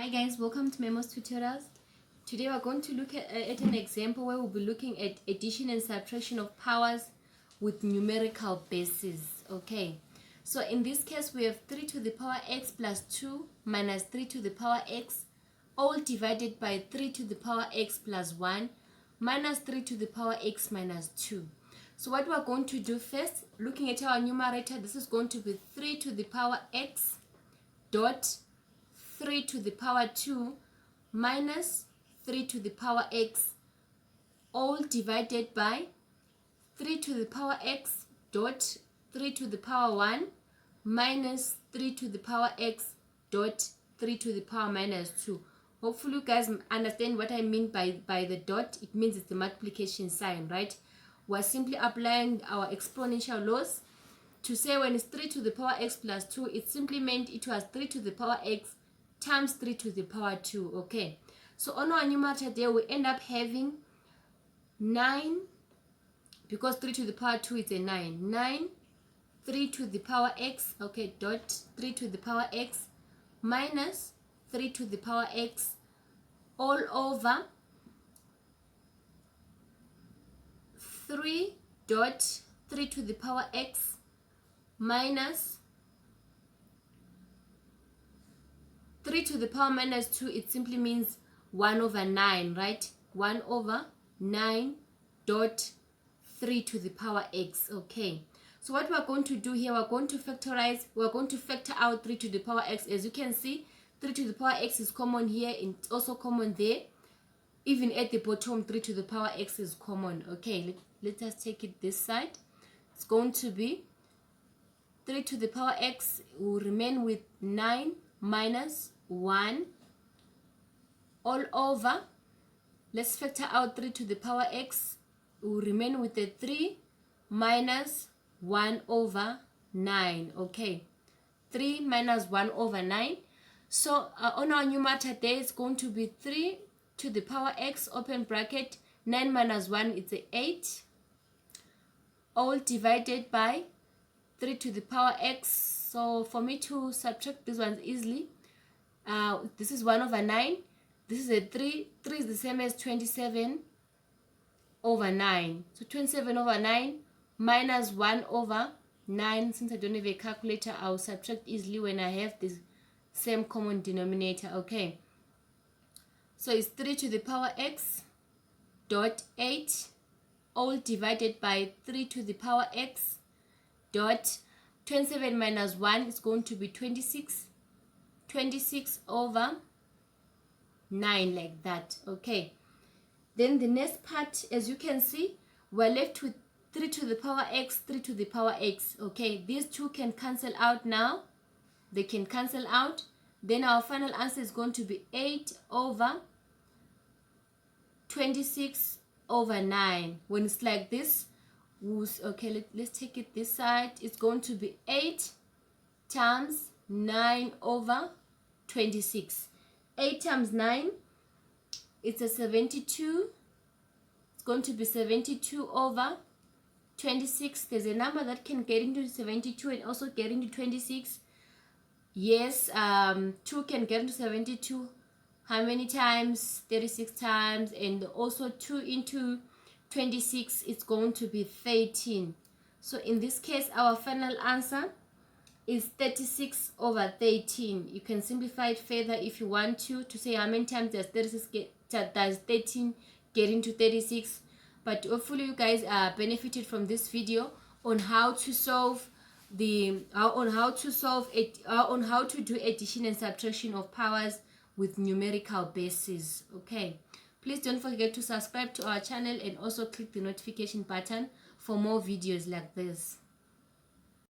Hi guys, welcome to Memo's Tutorials. Today we're going to look at an example where we'll be looking at addition and subtraction of powers with numerical bases. Okay, so in this case we have 3 to the power x plus 2 minus 3 to the power x, all divided by 3 to the power x plus 1 minus 3 to the power x minus 2. So what we're going to do first, looking at our numerator, this is going to be 3 to the power x dot 3 to the power 2 minus 3 to the power x, all divided by 3 to the power x dot 3 to the power 1 minus 3 to the power x dot 3 to the power minus 2. Hopefully you guys understand what I mean by the dot. It means it's the multiplication sign, right? We're simply applying our exponential laws to say when it's 3 to the power x plus 2, it simply meant it was 3 to the power x times 3 to the power 2. Okay, so on our numerator there we end up having 9, because 3 to the power 2 is a 9 3 to the power x, okay, dot 3 to the power x minus 3 to the power x, all over 3 dot 3 to the power x minus 3 to the power minus 2. It simply means 1 over 9, right? 1 over 9 dot 3 to the power x. Okay, so what we're going to do here, we're going to factorize, we're going to factor out 3 to the power x. As you can see, 3 to the power x is common here, and it's also common there. Even at the bottom, 3 to the power x is common. Okay, let us take it this side. It's going to be 3 to the power x will remain with 9 minus 1 all over, let's factor out 3 to the power x, will remain with the 3 minus 1 over 9. Okay, 3 minus 1 over 9. So on our numerator there is going to be 3 to the power x, open bracket, 9 minus 1, it's a 8, all divided by 3 to the power x. So for me to subtract these ones easily, this is 1 over 9, this is a 3 is the same as 27 over 9. So 27 over 9 minus 1 over 9. Since I don't have a calculator, I'll subtract easily when I have this same common denominator. Okay, so it's 3 to the power x dot 8, all divided by 3 to the power x dot 27 minus 1 is going to be 26 over 9, like that. Okay, then the next part, as you can see, we're left with 3 to the power x, 3 to the power x. Okay, these two can cancel out now, they can cancel out. Then our final answer is going to be 8 over 26 over 9. When it's like this, okay, let's take it this side. It's going to be 8 times 9 over 26. 8 times 9, it's a 72. It's going to be 72 over 26. There's a number that can get into 72 and also get into 26. Yes, 2 can get into 72. How many times? 36 times. And also 2 into 26, it's going to be 13. So in this case, our final answer is 36 over 13. You can simplify it further if you want to say how many times does 13 get into 36. But hopefully you guys benefited from this video on how to solve how to do addition and subtraction of powers with numerical bases. Okay, please don't forget to subscribe to our channel and also click the notification button for more videos like this.